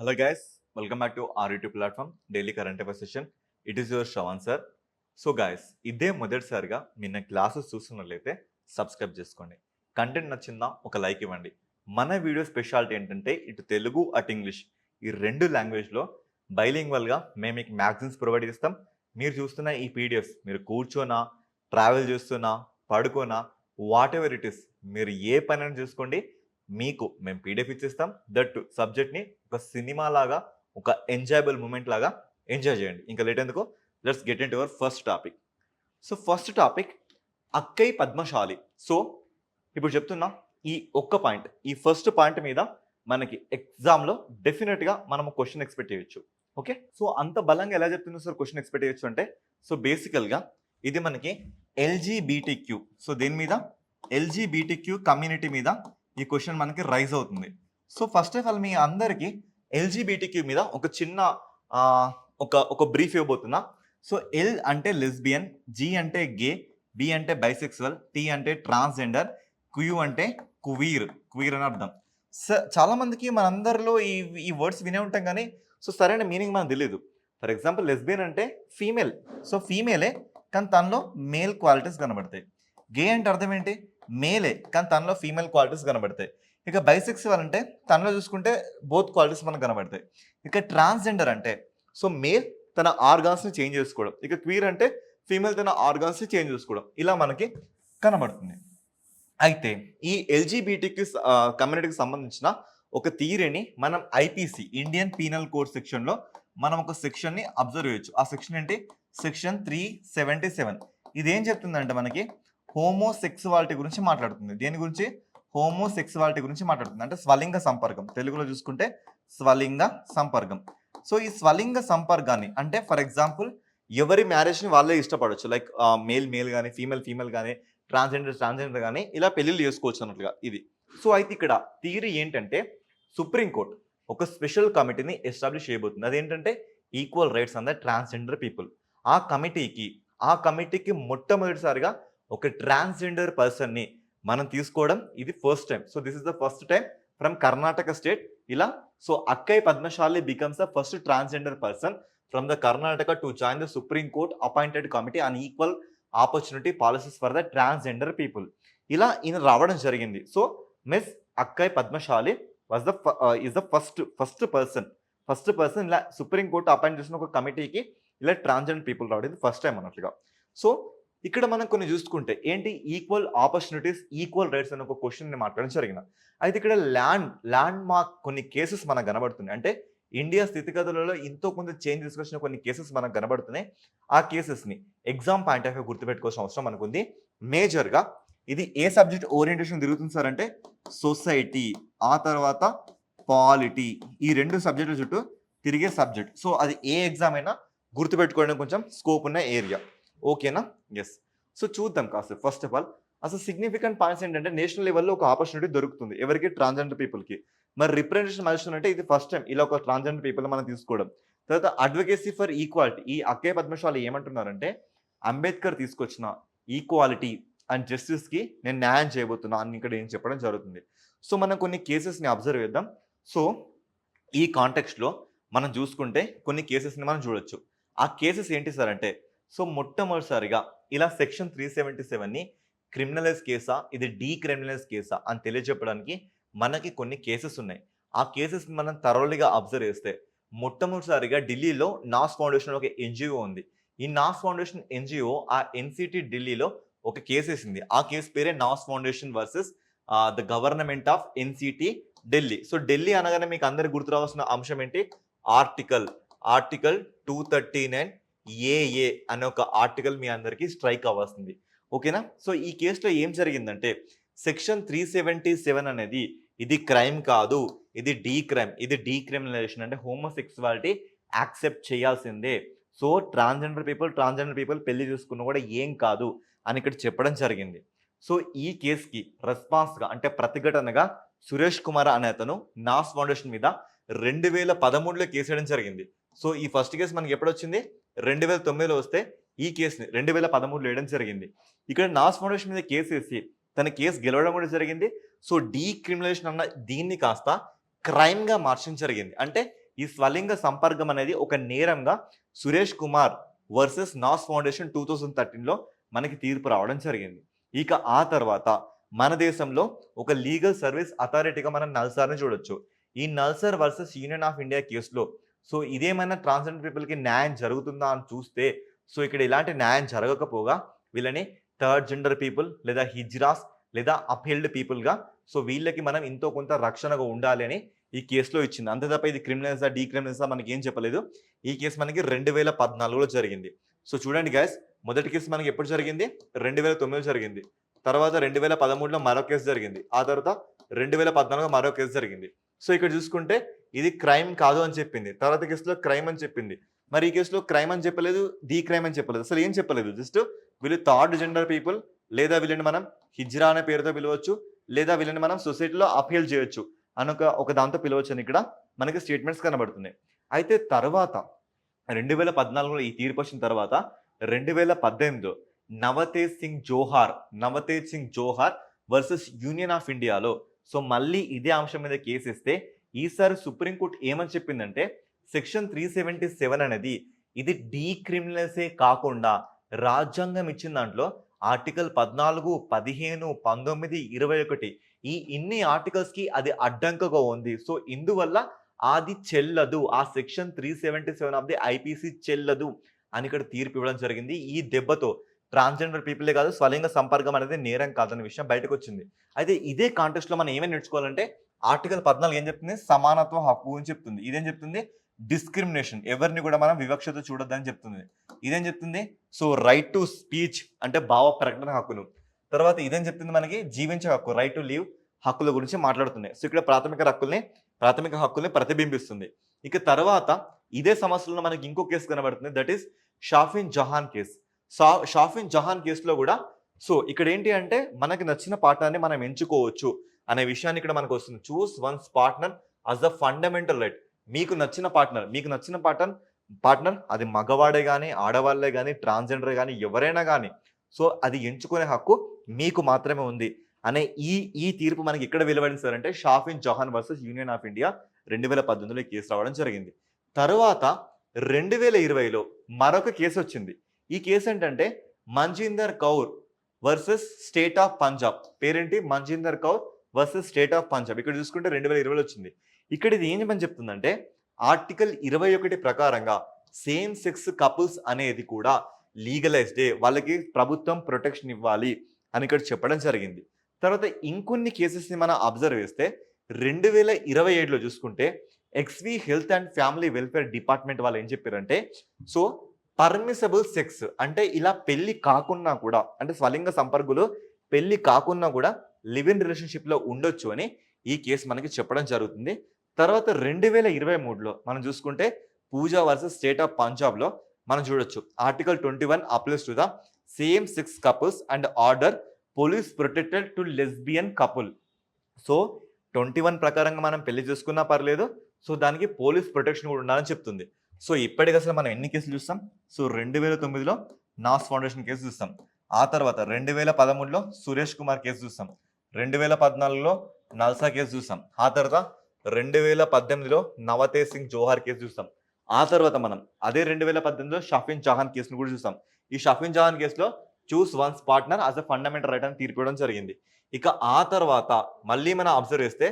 Hello guys, welcome back to our YouTube platform Daily Current Affairs Session. It is your Shravan sir. So guys ఇదే మొదటిసారిగా నిన్న classes చూస్తున్నట్లయితే subscribe చేసుకోండి. Content నచ్చిందా ఒక like ఇవ్వండి. మన వీడియో స్పెషాలిటీ ఏంటంటే ఇటు తెలుగు అటు ఇంగ్లీష్ ఈ రెండు లాంగ్వేజ్లో బైలింగ్వల్గా మేము మీకు మ్యాగజైన్స్ ప్రొవైడ్ చేస్తాం. మీరు చూస్తున్న ఈ పీడిఎఫ్స్ మీరు కూర్చోనా, ట్రావెల్ చేస్తున్నా, పడుకోనా, వాట్ ఎవర్ ఇట్ ఇస్ మీరు ఏ పని చూసుకోండి, మీకు మేము పీడిఎఫ్ ఇచ్చేస్తాం. దట్ సబ్జెక్ట్ని ఒక సినిమా లాగా, ఒక ఎంజాయబుల్ మూమెంట్ లాగా ఎంజాయ్ చేయండి. ఇంకా లేట్ ఎందుకు, let's get into our first topic. So first topic Akkai Padmashali. So ఇప్పుడు చెప్తున్నా ఈ ఒక్క పాయింట్, ఈ ఫస్ట్ పాయింట్ మీద మనకి ఎగ్జామ్లో డెఫినెట్గా మనం క్వశ్చన్ ఎక్స్పెక్ట్ చేయొచ్చు. ఓకే, సో అంత బలంగా ఎలా చెప్తున్నా సార్ క్వశ్చన్ ఎక్స్పెక్ట్ చేయొచ్చు అంటే, సో బేసికల్గా ఇది మనకి ఎల్జీబీటీక్యూ, సో దేని మీద, ఎల్జీబీటీక్యూ కమ్యూనిటీ మీద ఈ క్వశ్చన్ మనకి రైజ్ అవుతుంది. సో ఫస్ట్ ఆఫ్ ఆల్ మీ అందరికీ ఎల్జీబీటీక్యూ మీద ఒక చిన్న ఒక బ్రీఫ్ ఇవ్వబోతున్నా. సో ఎల్ అంటే లెస్బియన్, జీ అంటే గే, బి అంటే బైసెక్సువల్, టీ అంటే ట్రాన్స్జెండర్, క్యూ అంటే క్వీర్ అని అర్థం. చాలా మందికి మనందరిలో ఈ వర్డ్స్ వినే ఉంటాం కానీ సో సరైన మీనింగ్ మనకు తెలియదు. ఫర్ ఎగ్జాంపుల్ లెస్బియన్ అంటే ఫీమేల్, సో ఫీమేలే కానీ తనలో మేల్ క్వాలిటీస్ కనబడతాయి. గే అంటే అర్థం ఏంటి, మేలే కానీ తనలో ఫీమేల్ క్వాలిటీస్ కనబడతాయి. ఇక బైసెక్సువల్ అంటే తనలో చూసుకుంటే బోత్ క్వాలిటీస్ మనకు కనబడతాయి. ఇక ట్రాన్స్జెండర్ అంటే సో మేల్ తన ఆర్గాన్స్ని చేంజ్ చేసుకోవడం, ఇక క్వీర్ అంటే ఫీమేల్ తన ఆర్గాన్స్ని చేంజ్ చేసుకోవడం, ఇలా మనకి కనబడుతుంది. అయితే ఈ ఎల్జీబీటీకి కమ్యూనిటీకి సంబంధించిన ఒక థియరీని మనం ఐపీసీ ఇండియన్ పీనల్ కోడ్ సెక్షన్లో మనం ఒక సెక్షన్ని అబ్జర్వ్ చేయొచ్చు. ఆ సెక్షన్ ఏంటి, సెక్షన్ 377. ఇదేం చెప్తుందంటే మనకి హోమోసెక్సువాలిటీ గురించి మాట్లాడుతుంది. దేని గురించి, హోమోసెక్సువాలిటీ గురించి మాట్లాడుతుంది. అంటే స్వలింగ సంపర్కం, తెలుగులో చూసుకుంటే స్వలింగ సంపర్కం. సో ఈ స్వలింగ సంపర్కాన్ని అంటే ఫర్ ఎగ్జాంపుల్ ఎవరి మ్యారేజ్ని వాళ్ళే ఇష్టపడవచ్చు, లైక్ మేల్ కానీ ఫీమేల్ కానీ ట్రాన్స్జెండర్ కానీ ఇలా పెళ్లిళ్ళు చేసుకోవచ్చు అన్నట్లుగా ఇది. సో అయితే ఇక్కడ థియరీ ఏంటంటే సుప్రీంకోర్టు ఒక స్పెషల్ కమిటీని ఎస్టాబ్లిష్ చేయబోతుంది. అదేంటంటే equal rights on the transgender people. ఆ కమిటీకి మొట్టమొదటిసారిగా ఒక ట్రాన్స్జెండర్ పర్సన్ని మనం తీసుకోవడం ఇది first time. So this is the first time from Karnataka state. ఇలా so Akkai Padmashali becomes the first transgender person from the Karnataka to join the supreme court appointed committee on equal opportunity policies for the transgender people. ఇలా ఈయన రావడం జరిగింది. So miss Akkai Padmashali was the is the first person ఇలా supreme court appoint చేసిన ఒక కమిటీకి ఇలా transgender people రావడం ఫస్ట్ టైం అన్నట్లుగా. సో ఇక్కడ మనం కొన్ని చూసుకుంటే ఏంటి, ఈక్వల్ ఆపర్చునిటీస్ ఈక్వల్ రైట్స్ అనే ఒక క్వశ్చన్ని మాట్లాడడం జరిగింది. అయితే ఇక్కడ ల్యాండ్ మార్క్ కొన్ని కేసెస్ మనకు కనబడుతున్నాయి. అంటే ఇండియా స్థితిగతులలో ఎంతో కొంత చేంజ్ తీసుకొచ్చిన కొన్ని కేసెస్ మనకు కనబడుతున్నాయి. ఆ కేసెస్ని ఎగ్జామ్ పాయింట్ ఆఫ్ వ్యూ గుర్తుపెట్టుకోవాల్సిన అవసరం మనకు ఉంది. మేజర్గా ఇది ఏ సబ్జెక్ట్ ఓరియంటేషన్ తిరుగుతుంది సార్ అంటే సొసైటీ, ఆ తర్వాత పాలిటీ, ఈ రెండు సబ్జెక్టుల చుట్టూ తిరిగే సబ్జెక్ట్. సో అది ఏ ఎగ్జామ్ అయినా గుర్తుపెట్టుకోవడం కొంచెం స్కోప్ ఉన్న ఏరియా. ఓకేనా, ఎస్. సో చూద్దాం కాస్త. ఫస్ట్ ఆఫ్ ఆల్ అసలు సిగ్నిఫికెంట్ పాయింట్స్ ఏంటంటే నేషనల్ లెవెల్లో ఒక ఆపర్చునిటీ దొరుకుతుంది ఎవరికి, ట్రాన్స్జెండర్ పీపుల్కి. మరి రిప్రజెంటేషన్ మైల్స్టోన్ అంటే ఇది ఫస్ట్ టైం ఇలా ఒక ట్రాన్స్జెండర్ పీపుల్ మనం తీసుకోవడం. తర్వాత అడ్వకేసీ ఫర్ ఈక్వాలిటీ, ఈ అక్కయ్య పద్మశాలి ఏమంటున్నారంటే అంబేద్కర్ తీసుకొచ్చిన ఈక్వాలిటీ అండ్ జస్టిస్కి నేను న్యాయం చేయబోతున్నా అని ఇక్కడ ఏం చెప్పడం జరుగుతుంది. సో మనం కొన్ని కేసెస్ని అబ్జర్వ్ చేద్దాం. సో ఈ కాంటెక్స్ట్లో మనం చూసుకుంటే కొన్ని కేసెస్ని మనం చూడొచ్చు. ఆ కేసెస్ ఏంటి సార్ అంటే, సో మొట్టమొదటిసారిగా ఇలా సెక్షన్ 377ని క్రిమినలైజ్ కేసా, ఇది డీక్రిమినలైజ్ కేసా అని తెలియజెప్పడానికి మనకి కొన్ని కేసెస్ ఉన్నాయి. ఆ కేసెస్ మనం థరోలీగా అబ్జర్వ్ చేస్తే మొట్టమొదటిసారిగా ఢిల్లీలో నాస్ ఫౌండేషన్ ఒక ఎన్జిఓ ఉంది. ఈ నాస్ ఫౌండేషన్ ఎన్జిఓ ఆ ఎన్సిటీ ఢిల్లీలో ఒక కేసు వేసింది. ఆ కేసు పేరే Naz foundation versus the government of NCT Delhi. So Delhi అనగానే మీకు అందరికి గుర్తు రావాల్సిన అంశం ఏంటి, ఆర్టికల్ 239 ఏఏ అనే ఒక ఆర్టికల్ మీ అందరికీ స్ట్రైక్ అవ్వాల్సింది. ఓకేనా. సో ఈ కేసులో ఏం జరిగిందంటే సెక్షన్ 377 అనేది ఇది క్రైమ్ కాదు, ఇది డీక్రిమినలైజేషన్, అంటే హోమోసెక్సువాలిటీ యాక్సెప్ట్ చేయాల్సిందే. సో ట్రాన్స్జెండర్ పీపుల్ పెళ్లి చేసుకున్న కూడా ఏం కాదు అని ఇక్కడ చెప్పడం జరిగింది. సో ఈ కేసుకి రెస్పాన్స్గా అంటే ప్రతిఘటనగా సురేష్ కుమార్ అనే అతను నాస్ ఫౌండేషన్ మీద 2013లో కేసు వేయడం జరిగింది. సో ఈ ఫస్ట్ కేసు మనకి ఎప్పుడు వచ్చింది, 2009లో వస్తే ఈ కేసుని 2013లో వేయడం జరిగింది. ఇక్కడ నాస్ ఫౌండేషన్ మీద కేసు వేసి తన కేసు గెలవడం కూడా జరిగింది. సో డీక్రిమినలైజేషన్ అన్న దీన్ని కాస్త క్రైమ్గా మార్చడం జరిగింది. అంటే ఈ స్వలింగ సంపర్కం అనేది ఒక నేరంగా సురేష్ కుమార్ వర్సెస్ నాస్ ఫౌండేషన్ 2013లో మనకి తీర్పు రావడం జరిగింది. ఇక ఆ తర్వాత మన దేశంలో ఒక లీగల్ సర్వీస్ అథారిటీగా మనం నల్సార్ని చూడొచ్చు. ఈ NALSAR versus union of India కేసులో సో ఇదేమైనా ట్రాన్స్జెండర్ పీపుల్కి న్యాయం జరుగుతుందా అని చూస్తే సో ఇక్కడ ఇలాంటి న్యాయం జరగకపోగా వీళ్ళని థర్డ్ జెండర్ పీపుల్ లేదా హిజ్రాస్ లేదా అప్హెల్డ్ పీపుల్గా సో వీళ్ళకి మనం ఎంతో కొంత రక్షణగా ఉండాలి అని ఈ కేసులో ఇచ్చింది. అంతే తప్ప ఇది క్రిమినల్సా డీక్రిమినల్సా మనకి ఏం చెప్పలేదు. ఈ కేసు మనకి 2014లో జరిగింది. సో చూడండి గైస్, మొదటి కేసు మనకి ఎప్పుడు జరిగింది? 2009లో జరిగింది. తర్వాత 2013లో మరో కేసు జరిగింది. ఆ తర్వాత 2014లో మరో కేసు జరిగింది. సో ఇక్కడ చూసుకుంటే ఇది క్రైమ్ కాదు అని చెప్పింది. తర్వాత కేసులో క్రైమ్ అని చెప్పింది. మరి ఈ కేసులో క్రైమ్ అని చెప్పలేదు, ది క్రైమ్ అని చెప్పలేదు, అసలు ఏం చెప్పలేదు. జస్ట్ వీళ్ళు థర్డ్ జెండర్ పీపుల్ లేదా వీళ్ళని మనం హిజ్రా అనే పేరుతో పిలవచ్చు, లేదా వీళ్ళని మనం సొసైటీలో అపీల్ చేయొచ్చు అని ఒక దాంతో పిలవచ్చు అని ఇక్కడ మనకి స్టేట్మెంట్స్ కనబడుతున్నాయి. అయితే తర్వాత 2014లో ఈ తీర్పు వచ్చిన తర్వాత 2018లో నవతేజ్ సింగ్ జోహార్ వర్సెస్ యూనియన్ ఆఫ్ ఇండియాలో సో మళ్ళీ ఇదే అంశం మీద కేసు ఇస్తే ఈసారి సుప్రీంకోర్టు ఏమని చెప్పిందంటే సెక్షన్ 377 అనేది ఇది డీక్రిమినల్సే కాకుండా రాజ్యాంగం ఇచ్చిన దాంట్లో ఆర్టికల్ 14, 15, 19, 21 ఈ ఇన్ని ఆర్టికల్స్కి అది అడ్డంకగా ఉంది. సో ఇందువల్ల అది చెల్లదు, ఆ సెక్షన్ 377 ఆఫ్ ది ఐపీసీ చెల్లదు అని ఇక్కడ తీర్పు ఇవ్వడం జరిగింది. ఈ దెబ్బతో ట్రాన్స్జెండర్ పీపులే కాదు స్వలింగ సంపర్కం అనేది నేరం కాదనే విషయం బయటకు వచ్చింది. అయితే ఇదే కాంటెక్స్ట్లో మనం ఏమేమి నేర్చుకోవాలంటే ఆర్టికల్ 14 ఏం చెప్తుంది? సమానత్వ హక్కు అని చెప్తుంది. ఇదేం చెప్తుంది? డిస్క్రిమినేషన్, ఎవరిని కూడా మనం వివక్షత చూడొద్దని చెప్తుంది. ఇదేం చెప్తుంది? సో రైట్ టు స్పీచ్ అంటే భావ ప్రకటన హక్కును. తర్వాత ఇదేం చెప్తుంది? మనకి జీవించే హక్కు, రైట్ టు లీవ్ హక్కుల గురించి మాట్లాడుతున్నాయి. సో ఇక్కడ ప్రాథమిక హక్కుల్ని ప్రతిబింబిస్తుంది. ఇక తర్వాత ఇదే సమస్యలో మనకి ఇంకో కేసు కనబడుతుంది, that is Shafin Jahan case. Shafin Jahan కేసులో కూడా సో ఇక్కడ ఏంటి అంటే మనకి నచ్చిన పార్ట్నర్ని మనం ఎంచుకోవచ్చు అనే విషయాన్ని ఇక్కడ మనకు వస్తుంది. Choose one's partner as a fundamental right. మీకు నచ్చిన పార్ట్నర్ అది మగవాడే కానీ ఆడవాళ్ళే కానీ ట్రాన్స్జెండర్ కానీ ఎవరైనా కానీ సో అది ఎంచుకునే హక్కు మీకు మాత్రమే ఉంది అనే ఈ తీర్పు మనకి ఎక్కడ వెలువడించారంటే Shafin Jahan versus union of India 2018లో కేసు రావడం జరిగింది. తర్వాత 2020లో మరొక కేసు వచ్చింది. ఈ కేసు ఏంటంటే Manjinder Kaur versus state of Punjab. పేరేంటి? Manjinder Kaur versus state of Punjab. ఇక్కడ చూసుకుంటే 2020లో వచ్చింది. ఇక్కడ ఇది ఏం చెప్పని చెప్తుందంటే ఆర్టికల్ 21 ప్రకారంగా సేమ్ సెక్స్ కపుల్స్ అనేది కూడా లీగలైజ్డే, వాళ్ళకి ప్రభుత్వం ప్రొటెక్షన్ ఇవ్వాలి అని ఇక్కడ చెప్పడం జరిగింది. తర్వాత ఇంకొన్ని కేసెస్ని మనం అబ్జర్వ్ చేస్తే 2027లో చూసుకుంటే XV health and family welfare department వాళ్ళు ఏం చెప్పారంటే సో పర్మిసబుల్ సెక్స్ అంటే ఇలా పెళ్లి కాకున్నా కూడా అంటే స్వలింగ సంపర్కులు పెళ్లి కాకున్నా కూడా లివ్ ఇన్ రిలేషన్షిప్లో ఉండొచ్చు అని ఈ కేసు మనకి చెప్పడం జరుగుతుంది. తర్వాత 2023లో మనం చూసుకుంటే పూజా వర్సెస్ స్టేట్ ఆఫ్ పంజాబ్లో మనం చూడొచ్చు article 21 applies to the same sex couples and order police protected to lesbian couple. So 21 ప్రకారంగా మనం పెళ్లి చేసుకున్నా పర్లేదు, సో దానికి పోలీస్ ప్రొటెక్షన్ కూడా ఉండాలని చెప్తుంది. సో ఇప్పటికి అసలు మనం ఎన్ని కేసులు చూస్తాం? సో 2009లో నాస్ ఫౌండేషన్ కేసు చూస్తాం, ఆ తర్వాత 2013లో సురేష్ కుమార్ కేసు చూస్తాం, 2014లో నల్సా కేసు చూస్తాం, ఆ తర్వాత 2018లో నవతేజ్ సింగ్ జోహార్ కేసు చూస్తాం, ఆ తర్వాత మనం అదే 2018లో షాఫిన్ జహాన్ కేసును కూడా చూస్తాం. ఈ షాఫిన్ జహాన్ కేసులో choose one's partner as a fundamental right అని తీర్పు ఇవ్వడం జరిగింది. ఇక ఆ తర్వాత మళ్ళీ మనం అబ్జర్వ్ చేస్తే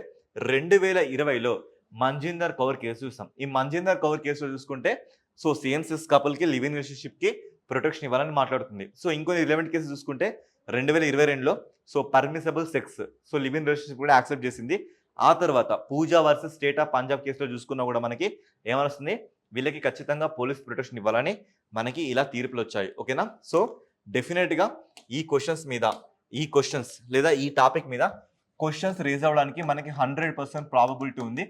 2020లో మంజీందర్ కౌర్ కేసు చూస్తాం. ఈ మంజీందర్ కౌర్ కేసులో చూసుకుంటే సో సేమ్ సెక్స్ కపుల్కి లివ్ ఇన్ రిలేషన్షిప్కి ప్రొటెక్షన్ ఇవ్వాలని మాట్లాడుతుంది. సో ఇంకొన్ని రిలవెంట్ కేసు చూసుకుంటే 2022లో so permissible sex so live in relationship కూడా యాక్సెప్ట్ చేసింది. ఆ తర్వాత Pooja versus state of Punjab కేసులో చూసుకున్నా కూడా మనకి ఏమనిస్తుంది? వీళ్ళకి ఖచ్చితంగా పోలీస్ ప్రొటెక్షన్ ఇవ్వాలని మనకి ఇలా తీర్పులు వచ్చాయి. ఓకేనా? సో డెఫినెట్గా ఈ క్వశ్చన్స్ లేదా ఈ టాపిక్ మీద క్వశ్చన్స్ రేజ్ అవ్వడానికి మనకి 100% ప్రాబబిలిటీ ఉంది.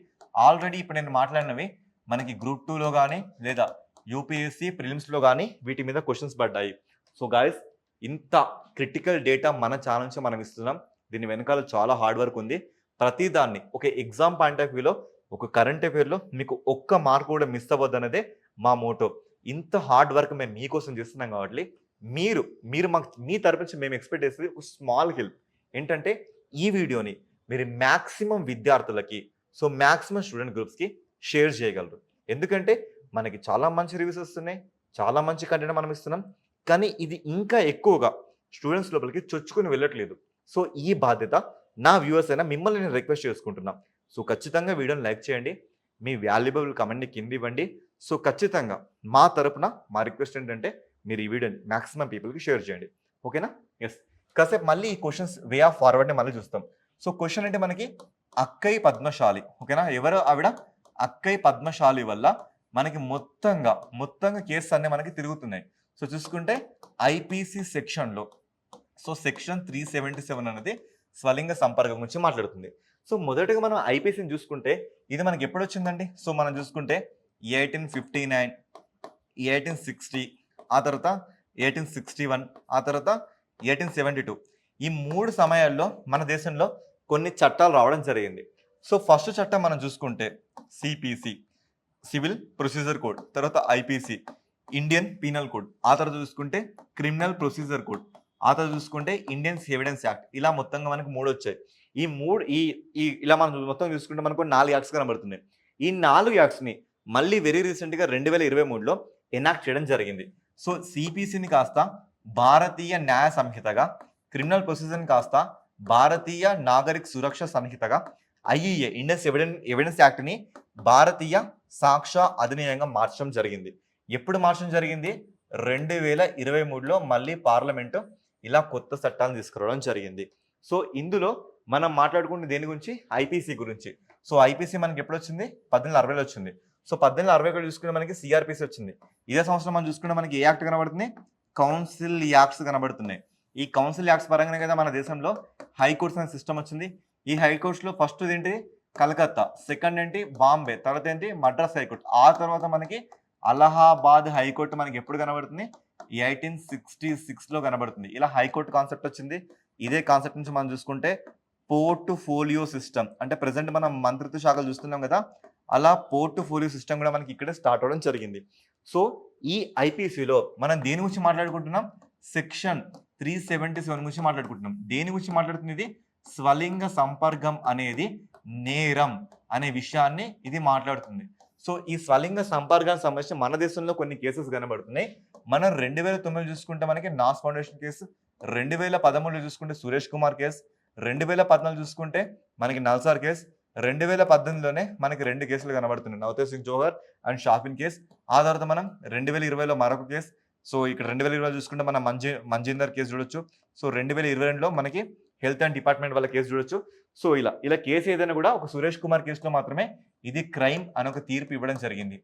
ఆల్రెడీ ఇప్పుడు నేను మాట్లాడినవి మనకి గ్రూప్ 2లో కానీ లేదా యూపీఎస్సీ ప్రిలిమ్స్లో కానీ వీటి మీద క్వశ్చన్స్ పడ్డాయి. సో గాయస్, ఇంత క్రిటికల్ డేటా మన ఛానల్ నుంచి మనం ఇస్తున్నాం. దీని వెనకాల చాలా హార్డ్ వర్క్ ఉంది. ప్రతిదాన్ని ఒక ఎగ్జామ్ పాయింట్ ఆఫ్ వ్యూలో ఒక కరెంట్ అఫేర్లో మీకు ఒక్క మార్క్ కూడా మిస్ అవ్వద్దు అనేదే మా మోటో. ఇంత హార్డ్ వర్క్ మేము మీకోసం చేస్తున్నాం కాబట్టి మీరు మాకు మీ తరపు నుంచి మేము ఎక్స్పెక్ట్ చేసేది ఒక స్మాల్ హెల్ప్ ఏంటంటే ఈ వీడియోని మీరు మ్యాక్సిమం విద్యార్థులకి సో మ్యాక్సిమం స్టూడెంట్ గ్రూప్స్కి షేర్ చేయగలరు. ఎందుకంటే మనకి చాలా మంచి రివ్యూస్ వస్తున్నాయి. చాలా మంచి కంటెంట్ మనం ఇస్తున్నాం. కానీ ఇది ఇంకా ఎక్కువగా స్టూడెంట్స్ లోపలికి చొచ్చుకొని వెళ్ళట్లేదు. సో, ఈ బాధ్యత నా వ్యూవర్స్ అయిన మిమ్మల్ని నేను రిక్వెస్ట్ చేసుకుంటున్నా. సో, ఖచ్చితంగా వీడియోని లైక్ చేయండి. మీ వాల్యుబుల్ కమెంట్‌ని కింద ఇవ్వండి. సో, ఖచ్చితంగా మా తరపున మా రిక్వెస్ట్ ఏంటంటే మీరు ఈ వీడియోని మాక్సిమం పీపుల్‌కి షేర్ చేయండి. ఓకేనా? యెస్. కాసేపు మళ్ళీ ఈ క్వెషన్స్ వే ఆఫ్ ఫార్వర్డ్‌ని మళ్ళీ చూస్తాం. సో, క్వెషన్ అంటే మనకి అక్కై పద్మశాలి. ఓకేనా? ఎవరు ఆవిడ? అక్కై పద్మశాలి వల్ల మనకి మొత్తంగా కేసెస్ అన్నీ మనకి తిరుగుతున్నాయి. సో, చూసుకుంటే ఐపీసీ సెక్షన్‌లో సెక్షన్ 377 అనేది స్వలింగ సంపర్కం గురించి మాట్లాడుతుంది. సో, మొదటగా మనం ఐపీసీని చూసుకుంటే ఇది మనకి ఎప్పుడొచ్చిందండి? సో, మనం చూసుకుంటే 1859, 1860, ఆ తర్వాత 1861, ఆ తర్వాత 1872 ఈ 3 సమయాల్లో మన దేశంలో కొన్ని చట్టాలు రావడం జరిగింది. సో, ఫస్ట్ చట్టం మనం చూసుకుంటే సిపిసి సివిల్ ప్రొసీజర్ కోడ్, తర్వాత ఐపీసీ ఇండియన్ పీనల్ కోడ్, ఆ తర్వాత చూసుకుంటే క్రిమినల్ ప్రొసీజర్ కోడ్, ఆ తర్వాత చూసుకుంటే ఇండియన్ ఎవిడెన్స్ యాక్ట్. ఇలా మొత్తంగా మనకు 3 వచ్చాయి. ఈ 3 ఇలా మనం మొత్తం చూసుకుంటే మనకు 4 యాక్ట్స్ కనబడుతున్నాయి. ఈ 4 యాక్ట్స్‌ని మళ్ళీ వెరీ రీసెంట్‌గా 2023లో ఎనాక్ట్ చేయడం జరిగింది. సో, సిపిసిని కాస్త భారతీయ న్యాయ సంహితగా, క్రిమినల్ ప్రొసీజర్‌ని కాస్త భారతీయ నాగరిక సురక్ష సంహితగా, ఐఈఏ ఇండియన్ ఎవిడెన్స్ యాక్ట్‌ని భారతీయ సాక్ష్య అధినియంగా మార్చడం జరిగింది. ఎప్పుడు మార్చడం జరిగింది? 2023లో మళ్ళీ పార్లమెంటు ఇలా కొత్త చట్టాలను తీసుకురావడం జరిగింది. సో, ఇందులో మనం మాట్లాడుకుంటే దేని గురించి? ఐపీసీ గురించి. సో, ఐపీసీ మనకి ఎప్పుడొచ్చింది? 1860లో వచ్చింది. సో, 1861 చూసుకుంటే మనకి సిఆర్‌పిసి వచ్చింది. ఇదే సంవత్సరం మనం చూసుకుంటే మనకి ఏ యాక్ట్ కనబడుతుంది? కౌన్సిల్ యాక్ట్స్ కనబడుతున్నాయి. ఈ కౌన్సిల్ యాక్ట్స్ పరంగానే కదా మన దేశంలో హైకోర్ట్స్ అనే సిస్టమ్ వచ్చింది. ఈ హైకోర్ట్స్‌లో ఫస్ట్ ఏంటి? కలకత్తా, సెకండ్ ఏంటి? బాంబే, తర్వాత ఏంటి? మద్రాస్ హైకోర్ట్. ఆ తర్వాత మనకి అలహాబాద్ హైకోర్టు మనకి ఎప్పుడు కనబడుతుంది? 1866లో కనబడుతుంది. ఇలా హైకోర్టు కాన్సెప్ట్ వచ్చింది. ఇదే కాన్సెప్ట్ నుంచి మనం చూసుకుంటే పోర్ట్‌ఫోలియో సిస్టమ్ అంటే ప్రెజెంట్ మనం మంత్రిత్వ శాఖలు చూస్తున్నాం కదా! అలా పోర్ట్‌ఫోలియో సిస్టమ్ కూడా మనకి ఇక్కడే స్టార్ట్ అవ్వడం జరిగింది. సో, ఈ ఐపీసీలో మనం దేని గురించి మాట్లాడుకుంటున్నాం? సెక్షన్ 377 గురించి మాట్లాడుకుంటున్నాం. దేని గురించి మాట్లాడుతుంది ఇది? స్వలింగ సంపర్కం అనేది నేరం అనే విషయాన్ని ఇది మాట్లాడుతుంది. సో, ఈ స్వలింగ సంపర్కానికి సంబంధించి మన దేశంలో కొన్ని కేసెస్ కనబడుతున్నాయి. మనం 2009 చూసుకుంటే మనకి నాస్ ఫౌండేషన్ కేసు, 2013లో చూసుకుంటే సురేష్ కుమార్ కేసు, 2014 చూసుకుంటే మనకి నల్సార్ కేసు, 2018లోనే మనకి 2 కేసులు కనబడుతున్నాయి. నవతేజ్ సింగ్ జోహర్ అండ్ షాఫిన్ కేసు. ఆ తర్వాత మనం 2020లో మరొక కేసు. సో, ఇక్కడ 2020లో చూసుకుంటే మనం మంజీందర్ కేసు చూడొచ్చు. సో, 2022లో మనకి హెల్త్ అండ్ డిపార్ట్మెంట్ వాళ్ళ కేసు చూడొచ్చు. సో, ఇలా కేసు ఏదైనా కూడా ఒక సురేష్ కుమార్ కేసులో మాత్రమే ఇది క్రైమ్ అని ఒక తీర్పు ఇవ్వడం జరిగింది.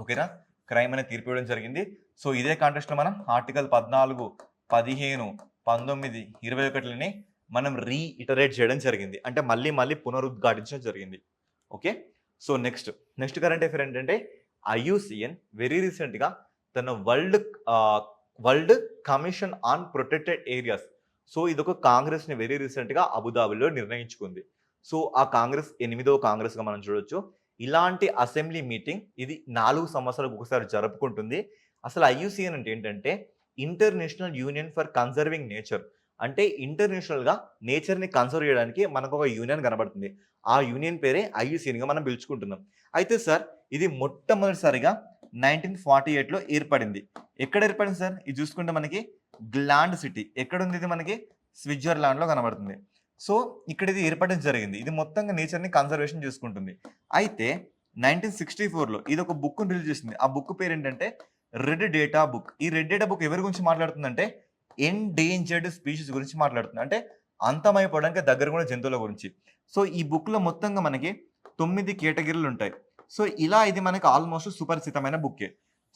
ఓకేనా? క్రైమ్ అనే తీర్పు ఇవ్వడం జరిగింది. సో, ఇదే కాంటెక్స్‌లో మనం ఆర్టికల్ 14, 15, 19, 21లని మనం రీఇటరేట్ చేయడం జరిగింది. అంటే మళ్ళీ పునరుద్ఘాటించడం జరిగింది. Okay. So, next current affair ఏంటంటే ఐయూసీఎన్ వెరీ రీసెంట్‌గా తన world commission on protected areas. So, ఇదొక కాంగ్రెస్‌ని వెరీ రీసెంట్‌గా అబుదాబిలో నిర్ణయించుకుంది. సో, ఆ కాంగ్రెస్ 8వ కాంగ్రెస్‌గా మనం చూడొచ్చు. ఇలాంటి అసెంబ్లీ మీటింగ్ ఇది 4 సంవత్సరాలకు ఒకసారి జరుపుకుంటుంది. అసలు ఐయూసీఎన్ అంటే ఏంటంటే international union for conserving nature. అంటే ఇంటర్నేషనల్‌గా నేచర్‌ని కన్జర్వ్ చేయడానికి మనకు ఒక యూనియన్ కనబడుతుంది. ఆ యూనియన్ పేరే ఐయూసీఎన్‌గా మనం పిలుచుకుంటున్నాం. అయితే సార్ ఇది మొట్టమొదటిసారిగా 1948లో ఏర్పడింది. ఎక్కడ ఏర్పడింది సార్? ఇది చూసుకుంటే మనకి గ్లాండ్ సిటీ. ఎక్కడుంది ఇది మనకి? స్విట్జర్లాండ్‌లో కనబడుతుంది. సో, ఇక్కడ ఇది ఏర్పడడం జరిగింది. ఇది మొత్తంగా నేచర్‌ని కన్జర్వేషన్ చేసుకుంటుంది. అయితే 1964లో ఇది ఒక బుక్‌ని రిలీజ్ చేసింది. ఆ బుక్ పేరేంటంటే రెడ్ డేటా బుక్. ఈ రెడ్ డేటా బుక్ ఎవరి గురించి మాట్లాడుతుందంటే ఎండేంజర్డ్ స్పీషీస్ గురించి మాట్లాడుతుంది. అంటే అంతమైపోవడానికి దగ్గరగా ఉన్న జంతువుల గురించి. సో, ఈ బుక్‌లో మొత్తంగా మనకి 9 కేటగిరీలు ఉంటాయి. సో, ఇలా ఇది మనకి ఆల్మోస్ట్ సుపరిచితమైన బుక్కే.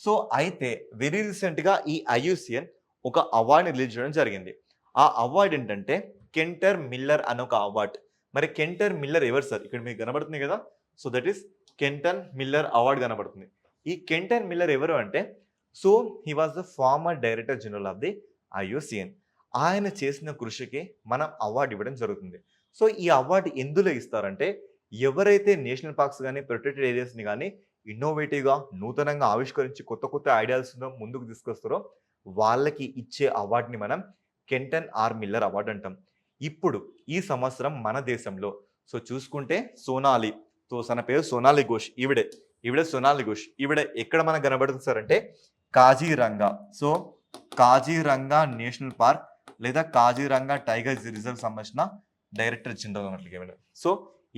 సో, అయితే వెరీ రీసెంట్‌గా ఈ ఐయూసీఎన్ ఒక అవార్డ్‌ని రిలీజ్ చేయడం జరిగింది. ఆ అవార్డ్ ఏంటంటే కెంటర్ మిల్లర్ అనే ఒక అవార్డ్. మరి కెంటర్ మిల్లర్ ఎవరు సార్? ఇక్కడ మీకు కనబడుతుంది కదా! So, that is Kenton Miller award కనబడుతుంది. ఈ కెంటన్ మిల్లర్ ఎవరు అంటే so, he was the former director general of the IUCN. ఆయన చేసిన కృషికి మనం అవార్డ్ ఇవ్వడం జరుగుతుంది. సో, ఈ అవార్డ్ ఎందులో ఇస్తారంటే ఎవరైతే నేషనల్ పార్క్స్ గాని, ప్రొటెక్టెడ్ ఏరియాస్‌ని గాని ఇన్నోవేటివ్‌గా, నూతనంగా ఆవిష్కరించి కొత్త ఐడియాస్‌తో ముందుకు తీసుకొస్తారో వాళ్ళకి ఇచ్చే అవార్డ్‌ని మనం కెంటన్ ఆర్ మిల్లర్ అవార్డ్ అంటాం. ఇప్పుడు ఈ సంవత్సరం మన దేశంలో సో, చూసుకుంటే సోనాలి సో తన పేరు సోనాలి ఘోష్. ఈవిడే సోనాలి ఘోష్. ఈవిడ ఎక్కడ మనకు కనబడుతుంది సార్ అంటే Kaziranga. So Kaziranga national park లేదా కాజీరంగా టైగర్ రిజర్వ్ సంబంధించిన డైరెక్టర్ జనరల్ అన్నట్లుగా ఈవిడ. సో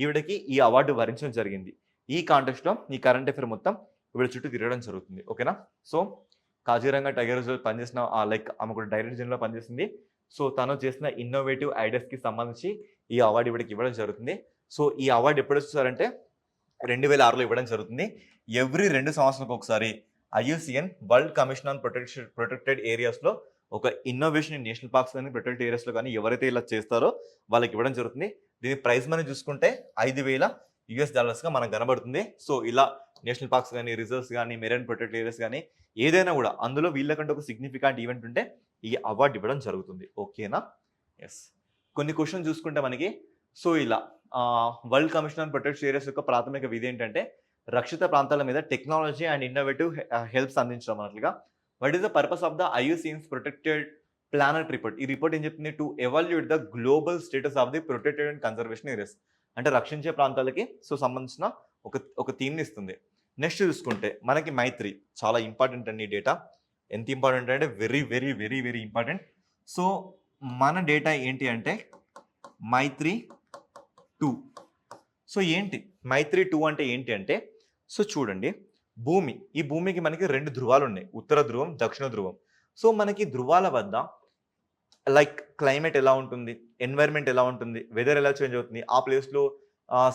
ఈవిడకి ఈ అవార్డు వరించడం జరిగింది. ఈ కాంటెస్ట్లో ఈ కరెంట్ అఫేర్ మొత్తం ఈవిడ చుట్టూ తిరగడం జరుగుతుంది. ఓకేనా. సో కాజీరంగా టైగర్ రిజర్వ్ పనిచేసిన ఆమె కూడా డైరెక్టర్ జనరల్ పనిచేసింది. సో తను చేసిన ఇన్నోవేటివ్ ఐడియాస్కి సంబంధించి ఈ అవార్డు ఈవిడకి ఇవ్వడం జరుగుతుంది. సో ఈ అవార్డు ఎప్పుడు వస్తారంటే 2006లో ఇవ్వడం జరుగుతుంది. ఎవ్రీ 2 సంవత్సరాలకు ఒకసారి IUCN world commission on protected ఏరియాస్లో ఒక ఇన్నోవేషన్ ఇన్ నేషనల్ పార్క్స్ కానీ ప్రొటెక్టెడ్ ఏరియాస్లో కానీ ఎవరైతే ఇలా చేస్తారో వాళ్ళకి ఇవ్వడం జరుగుతుంది. దీని ప్రైజ్ మనీ చూసుకుంటే $5,000 మనకు కనబడుతుంది. సో ఇలా నేషనల్ పార్క్స్ కానీ రిజర్వ్స్ కానీ మెరైన్ ప్రొటెక్టెడ్ ఏరియాస్ కానీ ఏదైనా కూడా అందులో వీళ్ళకంటే ఒక సిగ్నిఫికెంట్ ఈవెంట్ ఉంటే ఈ అవార్డు ఇవ్వడం జరుగుతుంది. ఓకేనా. ఎస్. కొన్ని క్వశ్చన్ చూసుకుంటే మనకి సో ఇలా world commission on protected areas యొక్క ప్రాథమిక విధి ఏంటంటే రక్షిత ప్రాంతాల మీద టెక్నాలజీ అండ్ ఇన్నోవేటివ్ హెల్ప్స్ అందించడం అన్నట్లుగా. What is the purpose of the IUCN's protected planet report? ఈ రిపోర్ట్ ఏం చెప్తుంది? To evaluate the global status of the protected and conservation areas. అంటే రక్షించే ప్రాంతాలకి సో సంబంధించిన ఒక థీమ్ని ఇస్తుంది. నెక్స్ట్ చూసుకుంటే మనకి మైత్రి చాలా ఇంపార్టెంట్ అండి. ఈ డేటా ఎంత ఇంపార్టెంట్ అంటే very very very very important. So మన డేటా ఏంటి అంటే మైత్రి 2. సో ఏంటి మైత్రి 2 అంటే ఏంటి అంటే సో చూడండి, ఈ భూమికి మనకి 2 ధృవాలు ఉన్నాయి, ఉత్తర ధ్రువం దక్షిణ ధ్రువం. సో మనకి ధృవాల వద్ద లైక్ క్లైమేట్ ఎలా ఉంటుంది, ఎన్వైర్న్మెంట్ ఎలా ఉంటుంది, వెదర్ ఎలా చేంజ్ అవుతుంది, ఆ ప్లేస్లో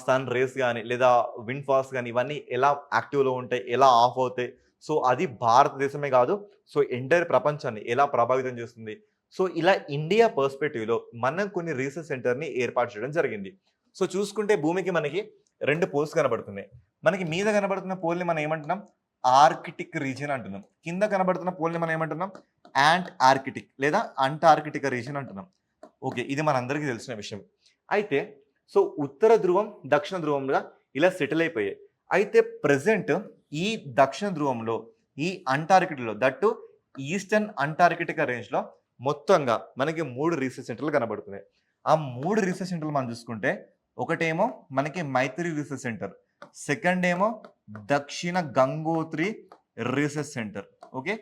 సన్ రేస్ కానీ లేదా విండ్ ఫాల్స్ కానీ ఇవన్నీ ఎలా యాక్టివ్లో ఉంటాయి, ఎలా ఆఫ్ అవుతాయి. సో అది భారతదేశమే కాదు సో ఎంటైర్ ప్రపంచాన్ని ఎలా ప్రభావితం చేస్తుంది. సో ఇలా ఇండియా పర్స్పెక్టివ్లో మనం కొన్ని రీసెర్చ్ సెంటర్ని ఏర్పాటు చేయడం జరిగింది. సో చూసుకుంటే భూమికి మనకి 2 పోల్స్ కనబడుతున్నాయి. మనకి మీద కనబడుతున్న పోల్ని మనం ఏమంటున్నాం? ఆర్కిటిక్ రీజియన్ అంటున్నాం. కింద కనబడుతున్న పోల్ని మనం ఏమంటున్నాం? యాంట్ ఆర్కిటిక్ లేదా అంటార్కిటిక్ రీజియన్ అంటున్నాం. ఓకే, ఇది మనందరికీ తెలిసిన విషయం. అయితే సో ఉత్తర ధ్రువం దక్షిణ ధ్రువంగా ఇలా సెటిల్ అయిపోయాయి. అయితే ప్రజెంట్ ఈ దక్షిణ ధ్రువంలో ఈ అంటార్కిటిక్లో దట్టు ఈస్టర్న్ అంటార్కిటిక్ రేంజ్లో మొత్తంగా మనకి 3 రీసెర్చ్ సెంటర్లు కనబడుతున్నాయి. ఆ 3 రీసెర్చ్ సెంటర్లు మనం చూసుకుంటే ఒకటేమో మనకి మైత్రి రీసెర్చ్ సెంటర్, సెకండ్ ఏమో దక్షిణ గంగోత్రి రీసెర్చ్ సెంటర్. ఓకే,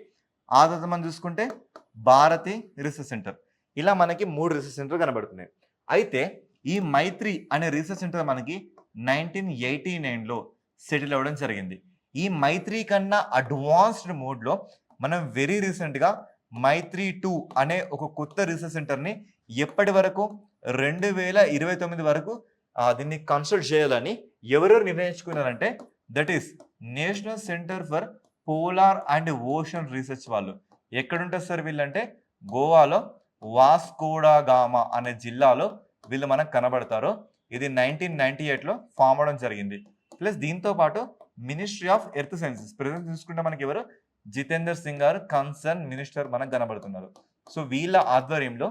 ఆ తర్వాత మనం చూసుకుంటే భారతి రీసెర్చ్ సెంటర్. ఇలా మనకి 3 రీసెర్చ్ సెంటర్ కనబడుతున్నాయి. అయితే ఈ మైత్రి అనే రీసెర్చ్ సెంటర్ మనకి 1989లో సెటిల్ అవ్వడం జరిగింది. ఈ మైత్రి కన్నా అడ్వాన్స్డ్ మోడ్లో మనం వెరీ రీసెంట్గా మైత్రి 2 అనే ఒక కొత్త రీసెర్చ్ సెంటర్ని ఎప్పటి వరకు 2029 వరకు దీన్ని కన్స్ట్రక్ట్ చేయాలని ఎవరెవరు నిర్ణయించుకున్నారంటే that is national centre for polar and ocean research వాళ్ళు. ఎక్కడుంటారు సార్ వీళ్ళంటే గోవాలో వాస్కోడాగామా అనే జిల్లాలో వీళ్ళు మనకు కనబడతారు. ఇది 1998లో ఫామ్ అవడం జరిగింది. ప్లస్ దీంతో పాటు ministry of earth sciences present చూసుకుంటే మనకి ఎవరు? జితేందర్ సింగ్ గారు కన్సర్న్ మినిస్టర్ మనకు కనబడుతున్నారు. సో వీళ్ళ ఆధ్వర్యంలో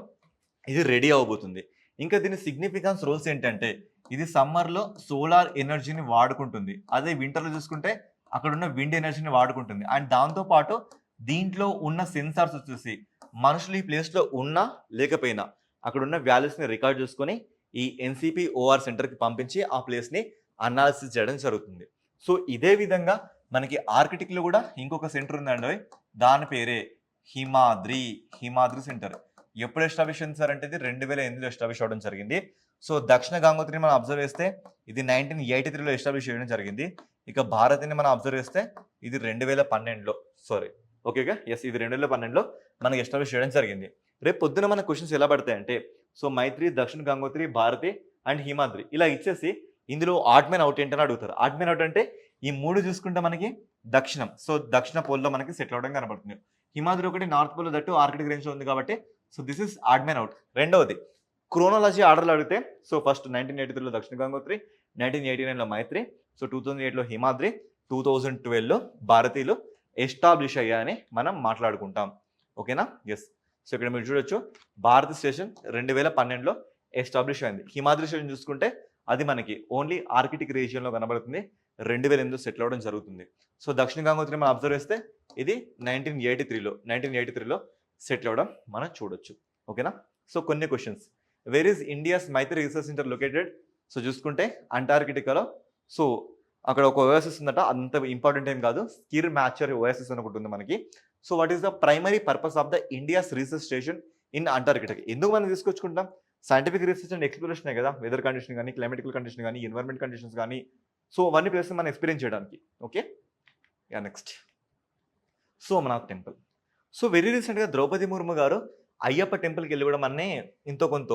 ఇది రెడీ అవబోతుంది. ఇంకా దీని సిగ్నిఫికెన్స్ రోల్స్ ఏంటంటే ఇది సమ్మర్లో సోలార్ ఎనర్జీని వాడుకుంటుంది, అదే వింటర్లో చూసుకుంటే అక్కడ ఉన్న విండ్ ఎనర్జీని వాడుకుంటుంది. అండ్ దాంతోపాటు దీంట్లో ఉన్న సెన్సార్స్ వచ్చేసి మనుషులు ఈ ప్లేస్లో ఉన్నా లేకపోయినా అక్కడ ఉన్న వాల్యూస్ని రికార్డ్ చేసుకొని ఈ NCPOR సెంటర్కి పంపించి ఆ ప్లేస్ని అనాలిసిస్ చేయడం జరుగుతుంది. సో ఇదే విధంగా మనకి ఆర్కిటిక్లో కూడా ఇంకొక సెంటర్ ఉందండి, దాని పేరే హిమాద్రి సెంటర్. ఎప్పుడు ఎస్టాబ్లిష్ అయింది సార్ అంటే ఇది 2008లో ఎస్టాబ్లిష్ అవ్వడం జరిగింది. సో దక్షిణ గంగోత్రిని మనం అబ్జర్వ్ చేస్తే ఇది 1983లో ఎస్టాబ్లిష్ చేయడం జరిగింది. ఇక భారతిని మనం అబ్జర్వ్ చేస్తే ఇది 2012లో ఓకేగా ఎస్ ఇది 2012లో మనకి ఎస్టాబ్లిష్ చేయడం జరిగింది. రేపు పొద్దున మన క్వశ్చన్స్ ఎలా పడతాయంటే సో మైత్రి, దక్షిణ గంగోత్రి, భారతి అండ్ హిమాద్రి ఇలా ఇచ్చేసి ఇందులో ఆడ్ మ్యాన్ అవుట్ ఏంటని అడుగుతారు. ఆడ్ మ్యాన్ అవుట్ అంటే ఈ 3 చూసుకుంటే మనకి దక్షిణం, సో దక్షిణ పోల్లో మనకి సెటిల్ అవడం కనబడుతుంది. హిమాద్రి ఒకటి నార్త్ పోల్ దట్టు ఆర్కిటిక్ రేంజ్లో ఉంది కాబట్టి so this is odd man out. రెండవది క్రోనాలజీ ఆర్డర్లో అడిగితే సో ఫస్ట్ 1983లో దక్షిణ గంగోత్రి, 1989లో మైత్రి, సో 2008లో హిమాద్రి, 2012లో భారతీయులు ఎస్టాబ్లిష్ అయ్యాయని మనం మాట్లాడుకుంటాం. ఓకేనా ఎస్. సో ఇక్కడ మీరు చూడొచ్చు భారత్ స్టేషన్ 2012లో ఎస్టాబ్లిష్ అయింది. హిమాద్రి స్టేషన్ చూసుకుంటే అది మనకి ఓన్లీ ఆర్కిటిక్ రీజియన్లో కనబడుతుంది, 2008లో సెటిల్ అవ్వడం జరుగుతుంది. సో దక్షిణ గంగోత్రి మనం అబ్జర్వ్ చేస్తే ఇది 1983లో సెటిల్ అవ్వడం మనం చూడొచ్చు. ఓకేనా. సో కొన్ని questions, where is India's Maitri research centre located? So చూసుకుంటే అంటార్కిటికాలో సో అక్కడ ఒక ఓఎస్ఎస్ ఉందట, అంత ఇంపార్టెంట్ ఏం కాదు. స్కిర్ మ్యాచర్ ఓఎస్ఎస్ అని ఒకటి ఉంది మనకి. So what is the primary purpose of the India's research station in Antarctica? ఎందుకు మనం తీసుకొచ్చుకుంటాం? సైంటిఫిక్ రీసెర్చ్ అండ్ ఎక్స్ప్లోరేషనే కదా. వెదర్ కండిషన్ కానీ, క్లైమాటికల్ కండిషన్ కానీ, ఎన్వైరన్మెంట్ కండిషన్స్ కానీ, సో అవన్నీ ప్లేసెస్ మనం ఎక్స్పీరియన్స్ చేయడానికి. Okay, yeah next Somnath temple. So very రీసెంట్గా ద్రౌపది ముర్ము గారు అయ్యప్ప టెంపుల్కి వెళ్ళివ్వడం అనే ఇంతో కొంత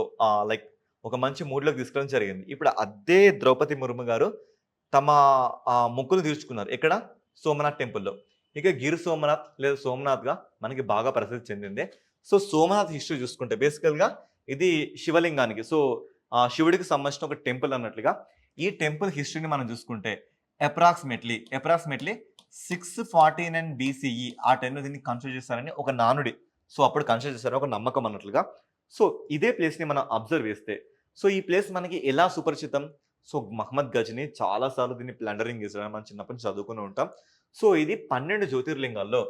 లైక్ ఒక మంచి మూడ్లోకి తీసుకోవడం జరిగింది. ఇప్పుడు అదే ద్రౌపది ముర్ము గారు తమ మొక్కులు తీర్చుకున్నారు. ఎక్కడ? సోమనాథ్ టెంపుల్లో. ఇక గిర్ సోమనాథ్ లేదా సోమనాథ్గా మనకి బాగా ప్రసిద్ధి చెందింది. సో సోమనాథ్ హిస్టరీ చూసుకుంటే బేసికల్గా ఇది శివలింగానికి, సో శివుడికి సంబంధించిన ఒక టెంపుల్ అన్నట్లుగా. ఈ టెంపుల్ హిస్టరీని మనం చూసుకుంటే అప్రాక్సిమేట్లీ 649 BCE ఆ టైంలో దీన్ని కన్స్ట్రక్ట్ చేస్తారని ఒక నానుడి. సో అప్పుడు కన్స్ట్రక్ట్ చేస్తారని ఒక నమ్మకం అన్నట్లుగా. సో ఇదే ప్లేస్ని మనం అబ్జర్వ్ చేస్తే, సో ఈ ప్లేస్ మనకి ఎలా సుపరిచితం? సో మహమ్మద్ గజని చాలాసార్లు దీన్ని ప్లండరింగ్ చేశారని మనం చిన్నప్పటి నుంచి చదువుకుని ఉంటాం. సో ఇది 12 జ్యోతిర్లింగాల్లో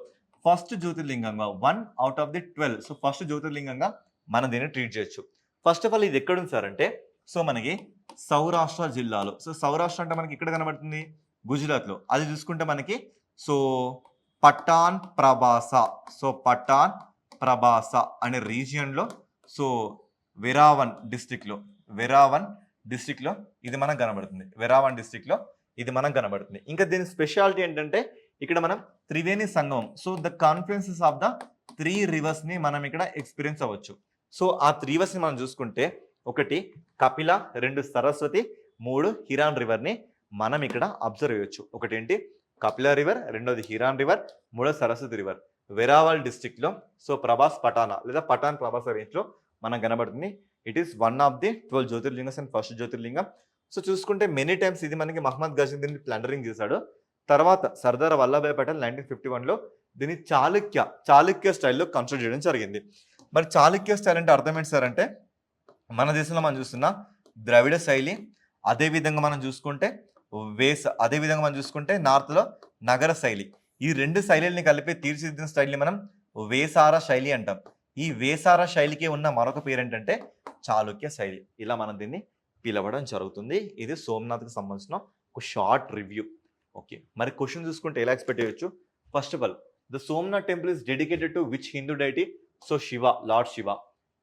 ఫస్ట్ జ్యోతిర్లింగంగా 1 out of the 12. So first జ్యోతిర్లింగంగా మనం దీన్ని ట్రీట్ చేయొచ్చు. ఫస్ట్ ఆఫ్ ఆల్ ఇది ఎక్కడుంది సార్ అంటే, సో మనకి సౌరాష్ట్ర జిల్లాలో. సో సౌరాష్ట్ర అంటే మనకి ఇక్కడ కనబడుతుంది గుజరాత్లో. అది చూసుకుంటే మనకి సో పఠాన్ ప్రభాస, సో పఠాన్ ప్రభాస అనే రీజియన్లో, సో వెరావన్ డిస్టిక్లో ఇది మనకు కనబడుతుంది. వెరావన్ డిస్టిక్లో ఇది మనకు కనబడుతుంది. ఇంకా దీని స్పెషాలిటీ ఏంటంటే ఇక్కడ మనం త్రివేణి సంగమం, so the conferences of the 3 rivers-ని మనం ఇక్కడ ఎక్స్పీరియన్స్ అవ్వచ్చు. సో ఆ 3 rivers-ని మనం చూసుకుంటే, 1 కపిల, 2 సరస్వతి, 3 హిరాన్ రివర్ని మనం ఇక్కడ అబ్జర్వ్ చేయొచ్చు. ఒకటేంటి కపిల రివర్, రెండోది హిరాన్ రివర్, మూడో సరస్వతి రివర్. వెరావల్ డిస్ట్రిక్ట్లో సో ప్రభాస్ పఠానా లేదా పఠాన్ ప్రభాస్ రేంజ్లో మనకు కనబడుతుంది. ఇట్ ఈస్ 1 of the 12 జ్యోతిర్లింగస్ అండ్ ఫస్ట్ జ్యోతిర్లింగం. సో చూసుకుంటే మెనీ టైమ్స్ ఇది మనకి మహమ్మద్ గజని దీన్ని ప్లండరింగ్ చేశాడు. తర్వాత సర్దార్ వల్లభాయ్ పటేల్ 1951లో దీన్ని చాళుక్య స్టైల్లో కన్స్ట్రక్ట్ చేయడం జరిగింది. మరి చాళుక్య స్టైల్ అంటే అర్థం ఏంటి సార్ అంటే, మన దేశంలో మనం చూస్తున్న ద్రవిడ శైలి, అదేవిధంగా మనం చూసుకుంటే నార్త్లో నగర శైలి, ఈ 2 శైలిని కలిపి తీర్చిదిద్దిన స్టైల్ని మనం వేసార శైలి అంటాం. ఈ వేసార శైలికి ఉన్న మరొక పేరు ఏంటంటే చాళుక్య శైలి. ఇలా మనం దీన్ని పిలవడం జరుగుతుంది. ఇది సోమనాథ్కి సంబంధించిన ఒక షార్ట్ రివ్యూ. ఓకే, మరి క్వశ్చన్ చూసుకుంటే ఎలా ఎక్స్పెక్ట్ చేయొచ్చు? First of all the Somnath temple is dedicated to which Hindu deity? So Shiva, lord Shiva.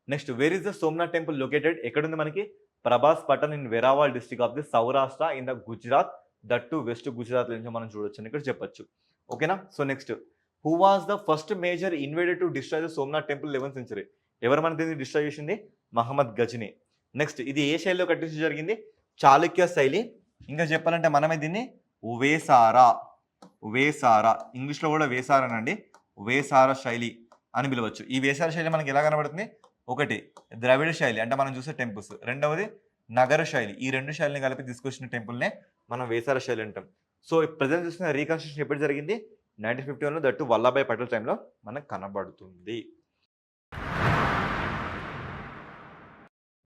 Next, where is the Somnath temple located? ఎక్కడుంది మనకి? Prabhas Patan in Veraval district of the Saurashtra in the Gujarat, that too west Gujarat నుంచి మనం చూడొచ్చు అని ఇక్కడ చెప్పొచ్చు. ఓకేనా? So next, who was the first major invaded to destroy the Somnath temple 11th century? ఎవరు మన దీన్ని డిస్ట్రాయ్ చేసింది? మహమ్మద్ గజని. నెక్స్ట్, ఇది ఏ శైలిలో కట్టించడం జరిగింది? చాళుక్య శైలి. ఇంకా చెప్పాలంటే మనమే దీన్ని వేసారా, ఇంగ్లీష్లో కూడా వేసారనండి, వేసార శైలి అని పిలవచ్చు. ఈ వేసార శైలి మనకి ఎలా కనబడుతుంది? 1 ద్రవిడ శైలి అంటే మనం చూసే టెంపుల్స్, రెండవది నగర శైలి. ఈ 2 శైలిని కలిపి తీసుకొచ్చిన టెంపుల్నే మనం వేసార శైలి అంటాం. సో ప్రజెంట్ చూసిన రీకన్స్ట్రక్షన్ ఎప్పుడు జరిగింది? 1951లో, దట్టు వల్లభాయ్ పటేల్ టైంలో మనకు కనబడుతుంది.